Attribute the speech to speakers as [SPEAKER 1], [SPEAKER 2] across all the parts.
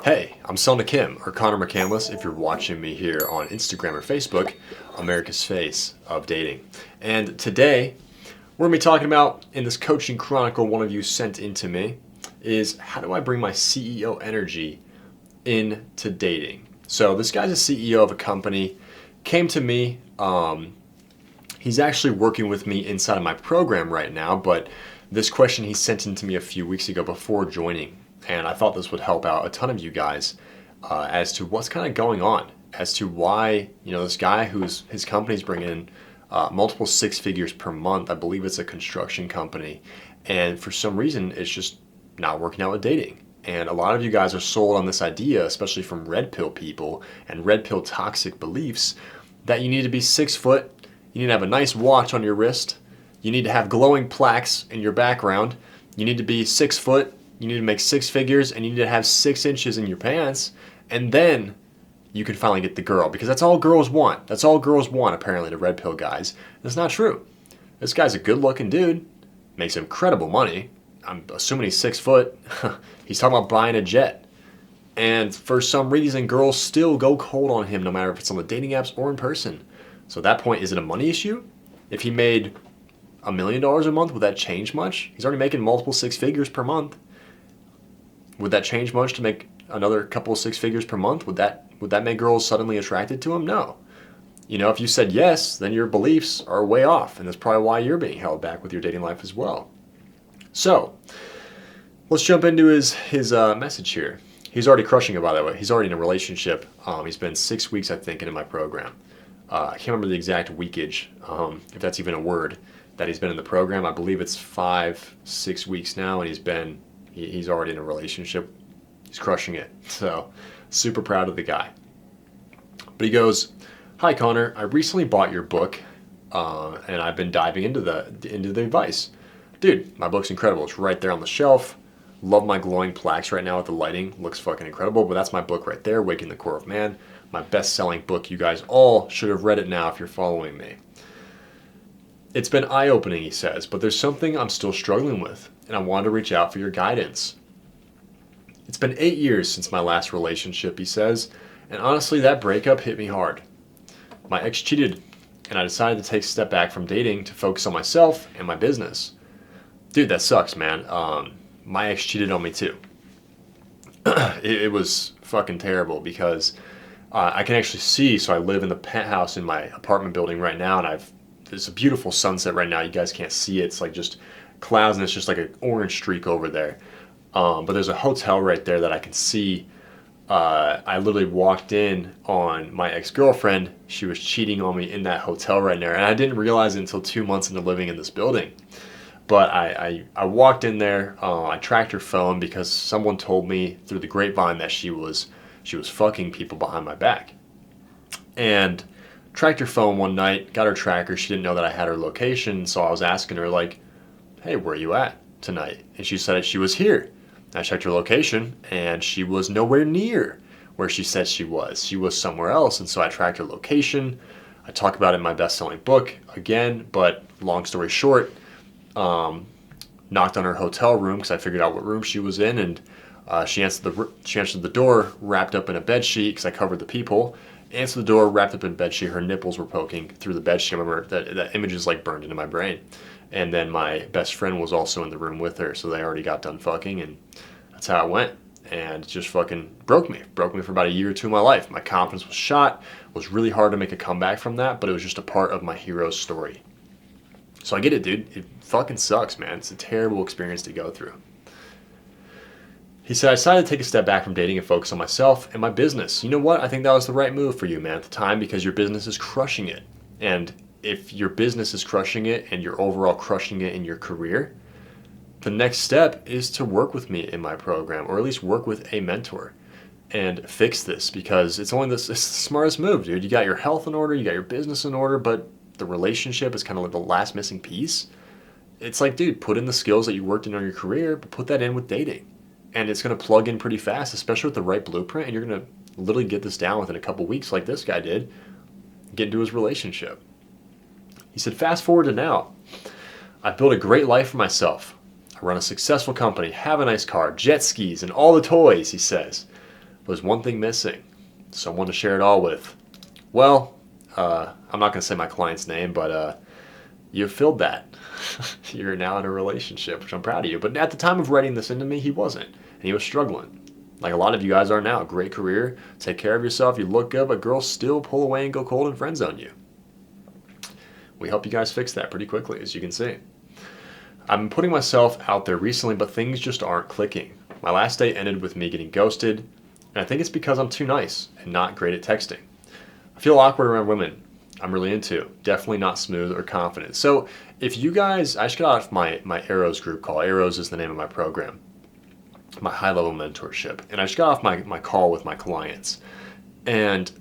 [SPEAKER 1] Hey, I'm Selna Kim, or Connor McCandless if you're watching me here on Instagram or Facebook, America's Face of Dating. And today, we're going to be talking about, in this coaching chronicle one of you sent in to me, is how do I bring my CEO energy into dating? So this guy's a CEO of a company, came to me, he's actually working with me inside of my program right now, but this question he sent in to me a few weeks ago before joining. And I thought this would help out a ton of you guys as to what's kind of going on, as to why, this guy his company's bringing in multiple six figures per month. I believe it's a construction company. And for some reason, it's just not working out with dating. And a lot of you guys are sold on this idea, especially from red pill people and red pill toxic beliefs, that you need to be 6 foot, you need to have a nice watch on your wrist, you need to have glowing plaques in your background, you need to be 6 foot, you need to make six figures, and you need to have 6 inches in your pants, and then you can finally get the girl. Because that's all girls want. That's all girls want, apparently, to red pill guys. That's not true. This guy's a good-looking dude, makes incredible money. I'm assuming he's 6 foot. He's talking about buying a jet. And for some reason, girls still go cold on him, no matter if it's on the dating apps or in person. So at that point, is it a money issue? If he made $1 million a month, would that change much? He's already making multiple 6 figures per month. Would that change much to make another couple of 6 figures per month? Would that make girls suddenly attracted to him? No. If you said yes, then your beliefs are way off, and that's probably why you're being held back with your dating life as well. So, let's jump into his message here. He's already crushing it, by the way. He's already in a relationship. He's been 6 weeks, I think, into my program. I can't remember the exact weekage, if that's even a word, that he's been in the program. I believe it's 5-6 weeks now, and he's already in a relationship. He's crushing it. So, super proud of the guy. But he goes, "Hi Connor, I recently bought your book, and I've been diving into the advice. Dude, my book's incredible. It's right there on the shelf. Love my glowing plaques right now with the lighting. Looks fucking incredible. But that's my book right there, Waking the Core of Man. My best-selling book. You guys all should have read it now if you're following me. It's been eye-opening," he says, "but there's something I'm still struggling with, and I wanted to reach out for your guidance. It's been 8 years since my last relationship," he says, "and honestly, that breakup hit me hard. My ex cheated, and I decided to take a step back from dating to focus on myself and my business." Dude, that sucks, man. My ex cheated on me too. It was fucking terrible because I can actually see, so I live in the penthouse in my apartment building right now, and there's a beautiful sunset right now. You guys can't see it. It's like just clouds, and it's just like an orange streak over there. But there's a hotel right there that I can see. I literally walked in on my ex-girlfriend. She was cheating on me in that hotel right there, and I didn't realize it until 2 months into living in this building. But I walked in there. I tracked her phone because someone told me through the grapevine that she was fucking people behind my back. And tracked her phone one night, got her tracker. She didn't know that I had her location, so I was asking her, like, "Hey, where are you at tonight?" And she said that she was here. I checked her location, and she was nowhere near where she said she was. She was somewhere else, and so I tracked her location. I talk about it in my best-selling book again, but long story short, knocked on her hotel room because I figured out what room she was in, and she answered the door, wrapped up in a bed sheet because I covered the peephole. Answered the door, wrapped up in a bed sheet. Her nipples were poking through the bed sheet. I remember that image is like burned into my brain. And then my best friend was also in the room with her, so they already got done fucking, and that's how it went. And it just fucking broke me for about a year or two of my life. My confidence was shot. It was really hard to make a comeback from that, but it was just a part of my hero's story. So I get it, dude. It fucking sucks, man. It's a terrible experience to go through. He said, "I decided to take a step back from dating and focus on myself and my business. You know what? I think that was the right move for you, man, at the time, because your business is crushing it. And if your business is crushing it and you're overall crushing it in your career, the next step is to work with me in my program, or at least work with a mentor and fix this, because it's the smartest move, dude. You got your health in order, you got your business in order, but the relationship is kind of like the last missing piece. It's like, dude, put in the skills that you worked in on your career, but put that in with dating. And it's going to plug in pretty fast, especially with the right blueprint, and you're going to literally get this down within a couple weeks like this guy did, get into his relationship." He said, "Fast forward to now. I've built a great life for myself. I run a successful company, have a nice car, jet skis, and all the toys," he says. There's one thing missing. Someone to share it all with. Well, I'm not going to say my client's name, but you filled that. You're now in a relationship, which I'm proud of you. But at the time of writing this into me, he wasn't. And he was struggling. Like a lot of you guys are now. Great career. Take care of yourself. You look good, but girls still pull away and go cold and friend zone you. We help you guys fix that pretty quickly, as you can see. I've been putting myself out there recently, but things just aren't clicking. My last date ended with me getting ghosted, and I think it's because I'm too nice and not great at texting. I feel awkward around women I'm really into. Definitely not smooth or confident. So if you guys, I just got off my Arrows group call. Arrows is the name of my program, my high-level mentorship. And I just got off my call with my clients. And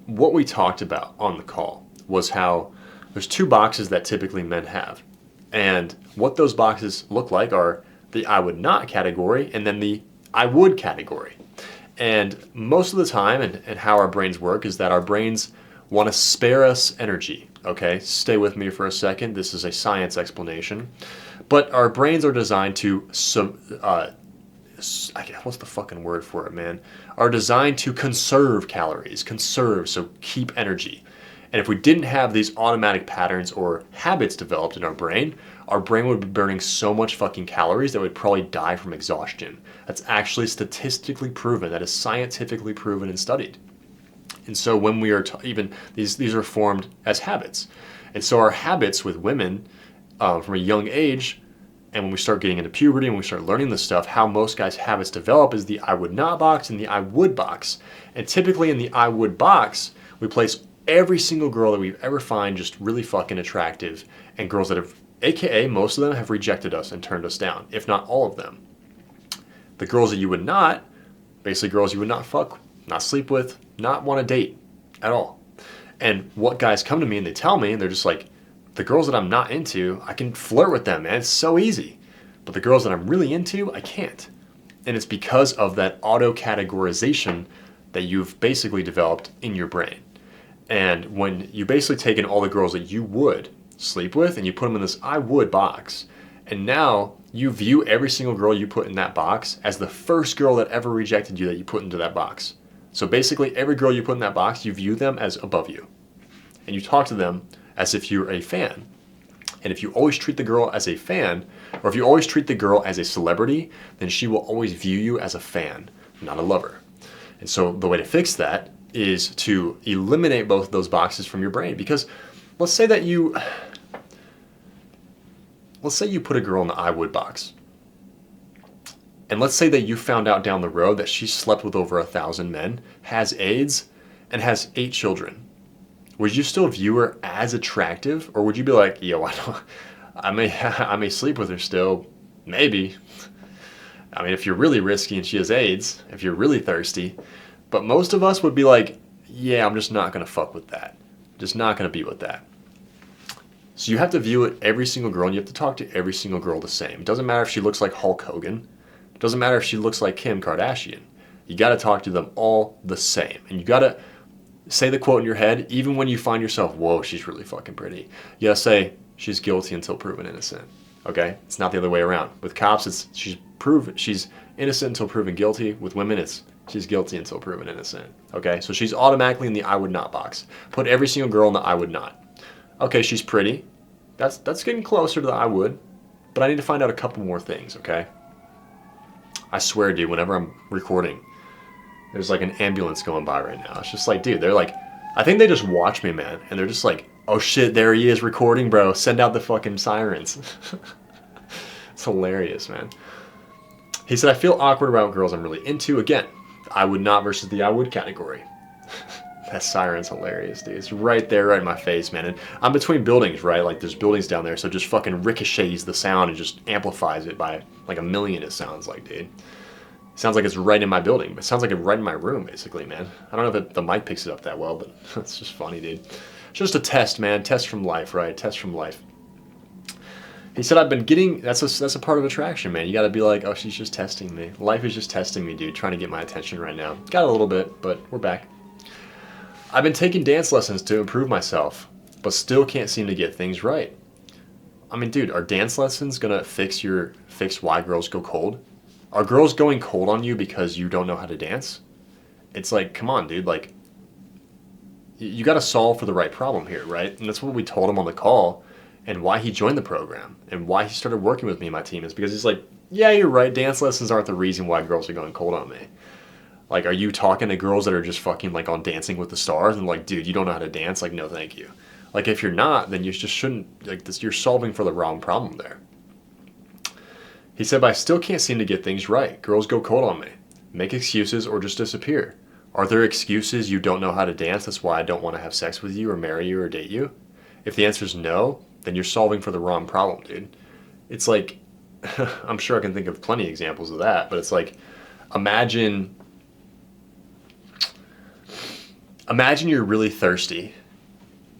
[SPEAKER 1] what we talked about on the call was how there's two boxes that typically men have. And what those boxes look like are the I would not category and then the I would category. And most of the time, and how our brains work, is that our brains want to spare us energy. Okay, stay with me for a second. This is a science explanation. But our brains are designed to, what's the fucking word for it, man? Are designed to conserve calories, so keep energy. And if we didn't have these automatic patterns or habits developed in our brain would be burning so much fucking calories that we'd probably die from exhaustion. That's actually statistically proven. That is scientifically proven and studied. And so when we are these are formed as habits. And so our habits with women from a young age, and when we start getting into puberty and we start learning this stuff, how most guys' habits develop is the I would not box and the I would box. And typically in the I would box, we place every single girl that we've ever find just really fucking attractive, and girls that have, AKA most of them, have rejected us and turned us down, if not all of them. The girls that you would not, basically girls you would not fuck, not sleep with, not want to date at all. And what guys come to me and they tell me, and they're just like, the girls that I'm not into, I can flirt with them, man. It's so easy. But the girls that I'm really into, I can't. And it's because of that auto-categorization that you've basically developed in your brain. And when you basically take in all the girls that you would sleep with and you put them in this I would box, and now you view every single girl you put in that box as the first girl that ever rejected you that you put into that box. So basically every girl you put in that box, you view them as above you. And you talk to them as if you're a fan. And if you always treat the girl as a fan, or if you always treat the girl as a celebrity, then she will always view you as a fan, not a lover. And so the way to fix that is to eliminate both of those boxes from your brain. Because let's say you put a girl in the I would box. And let's say that you found out down the road that she slept with over 1,000 men, has AIDS, and has 8 children. Would you still view her as attractive? Or would you be like, yo, I may sleep with her still, maybe. I mean, if you're really risky and she has AIDS, if you're really thirsty. But most of us would be like, yeah, I'm just not going to fuck with that. Just not going to be with that. So you have to view it every single girl, and you have to talk to every single girl the same. It doesn't matter if she looks like Hulk Hogan. It doesn't matter if she looks like Kim Kardashian. You got to talk to them all the same. And you got to say the quote in your head, even when you find yourself, whoa, she's really fucking pretty. You got to say, she's guilty until proven innocent. Okay? It's not the other way around. With cops, it's she's innocent until proven guilty. With women, it's she's guilty until proven innocent. Okay? So she's automatically in the I would not box. Put every single girl in the I would not. Okay, she's pretty. That's getting closer to the I would. But I need to find out a couple more things, okay? I swear, dude, whenever I'm recording, there's like an ambulance going by right now. It's just like, dude, they're like, I think they just watch me, man. And they're just like, oh shit, there he is recording, bro. Send out the fucking sirens. It's hilarious, man. He said, I feel awkward around girls I'm really into. Again, I would not versus the I would category. That siren's hilarious, dude. It's right there, right in my face, man. And I'm between buildings, right? Like, there's buildings down there, so it just fucking ricochets the sound and just amplifies it by like 1,000,000, it sounds like, dude. It sounds like it's right in my building. It sounds like it's right in my room, basically, man. I don't know if the mic picks it up that well, but it's just funny, dude. It's just a test, man. Test from life, right? Test from life. He said, I've been getting, that's a part of attraction, man. You got to be like, oh, she's just testing me. Life is just testing me, dude, trying to get my attention right now. Got a little bit, but we're back. I've been taking dance lessons to improve myself, but still can't seem to get things right. I mean, dude, are dance lessons gonna fix why girls go cold? Are girls going cold on you because you don't know how to dance? It's like, come on, dude. Like, you got to solve for the right problem here, right? And that's what we told him on the call, and why he joined the program and why he started working with me and my team is because he's like, yeah, you're right. Dance lessons aren't the reason why girls are going cold on me. Like, are you talking to girls that are just fucking like on Dancing with the Stars and like, dude, you don't know how to dance? Like, no, thank you. Like, if you're not, then you just shouldn't, like, this, you're solving for the wrong problem there. He said, but I still can't seem to get things right. Girls go cold on me, make excuses, or just disappear. Are there excuses you don't know how to dance? That's why I don't want to have sex with you or marry you or date you? If the answer is no, then you're solving for the wrong problem, dude. It's like, I'm sure I can think of plenty of examples of that, but it's like, imagine you're really thirsty.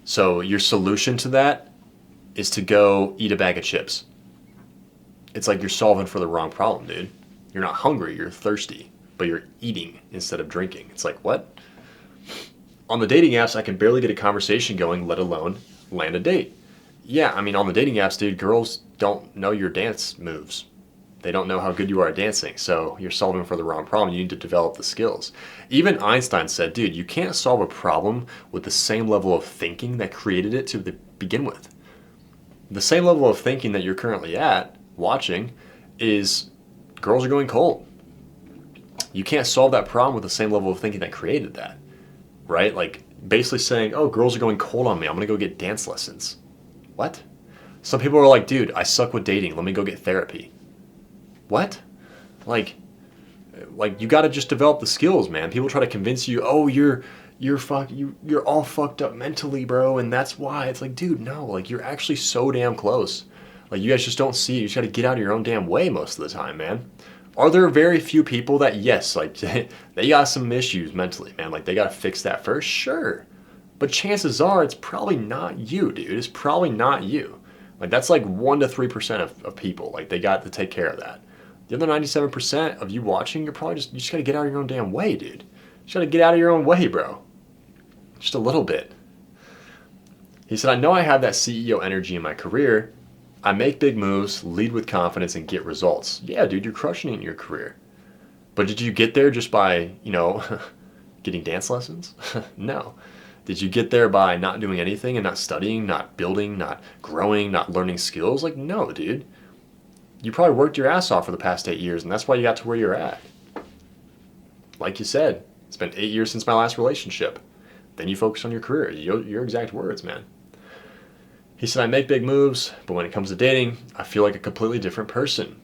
[SPEAKER 1] So your solution to that is to go eat a bag of chips. It's like you're solving for the wrong problem, dude. You're not hungry, you're thirsty, but you're eating instead of drinking. It's like, what? On the dating apps, I can barely get a conversation going, let alone land a date. Yeah, I mean, on the dating apps, dude, girls don't know your dance moves. They don't know how good you are at dancing, so you're solving for the wrong problem. You need to develop the skills. Even Einstein said, dude, you can't solve a problem with the same level of thinking that created it to begin with. The same level of thinking that you're currently at, watching, is girls are going cold. You can't solve that problem with the same level of thinking that created that, right? Like, basically saying, oh, girls are going cold on me, I'm gonna go get dance lessons. What? Some people are like, dude, I suck with dating, let me go get therapy. What? Like you got to just develop the skills, man. People try to convince you, oh, you're all fucked up mentally, bro, and that's why. It's like, dude, no, like, you're actually so damn close. Like, you guys just don't see it. You just got to get out of your own damn way most of the time, man. Are there very few people that, yes, like, they got some issues mentally, man, like, they got to fix that first? Sure. But chances are it's probably not you, dude. It's probably not you. Like, that's like 1 to 3% of people. Like, they got to take care of that. The other 97% of you watching, you just got to get out of your own damn way, dude. You just got to get out of your own way, bro. Just a little bit. He said, I know I have that CEO energy in my career. I make big moves, lead with confidence, and get results. Yeah, dude, you're crushing it in your career. But did you get there just by, getting dance lessons? No. Did you get there by not doing anything and not studying, not building, not growing, not learning skills? Like, no, dude. You probably worked your ass off for the past 8 years, and that's why you got to where you're at. Like you said, it's been 8 years since my last relationship. Then you focus on your career. Your exact words, man. He said, I make big moves, but when it comes to dating, I feel like a completely different person.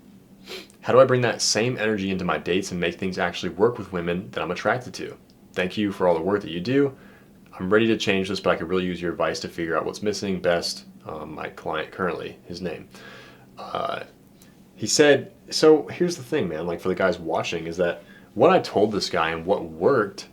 [SPEAKER 1] How do I bring that same energy into my dates and make things actually work with women that I'm attracted to? Thank you for all the work that you do. I'm ready to change this, but I could really use your advice to figure out what's missing best. My client currently, his name. He said, so here's the thing, man, like, for the guys watching, is that what I told this guy and what worked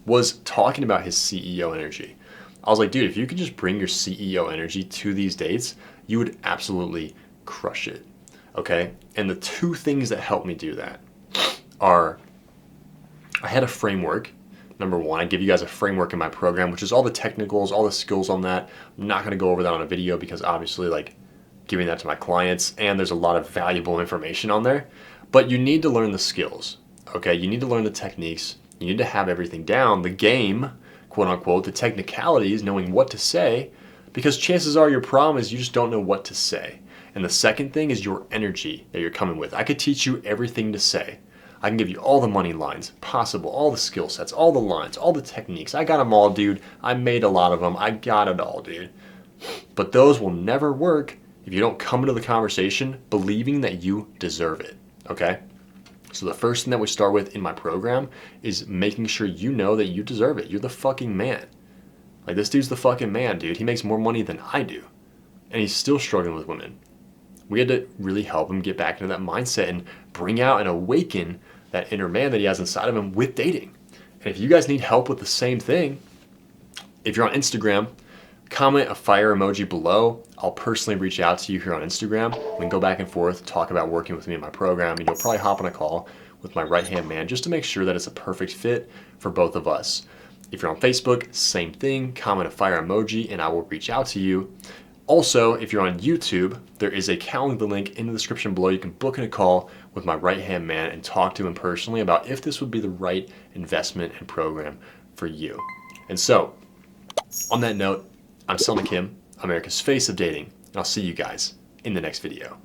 [SPEAKER 1] was talking about his CEO energy. I was like, dude, if you could just bring your CEO energy to these dates, you would absolutely crush it, okay? And the two things that helped me do that are, I had a framework. Number one, I give you guys a framework in my program, which is all the technicals, all the skills on that. I'm not going to go over that on a video because obviously, like, giving that to my clients, and there's a lot of valuable information on there. But you need to learn the skills, okay? You need to learn the techniques. You need to have everything down, the game, quote unquote, the technicalities, knowing what to say, because chances are your problem is you just don't know what to say. And the second thing is your energy that you're coming with. I could teach you everything to say. I can give you all the money lines possible, all the skill sets, all the lines, all the techniques. I got them all, dude. I made a lot of them. I got it all, dude. But those will never work if you don't come into the conversation believing that you deserve it, okay? So the first thing that we start with in my program is making sure you know that you deserve it. You're the fucking man. Like, this dude's the fucking man, dude. He makes more money than I do. And he's still struggling with women. We had to really help him get back into that mindset and bring out and awaken that inner man that he has inside of him with dating. And if you guys need help with the same thing, if you're on Instagram, comment a fire emoji below. I'll personally reach out to you here on Instagram. We can go back and forth, talk about working with me in my program, and you'll probably hop on a call with my right-hand man just to make sure that it's a perfect fit for both of us. If you're on Facebook, same thing. Comment a fire emoji, and I will reach out to you. Also, if you're on YouTube, there is a Calendly link in the description below. You can book in a call with my right-hand man and talk to him personally about if this would be the right investment and program for you. And so, on that note, I'm Selman Kim, America's Face of Dating, and I'll see you guys in the next video.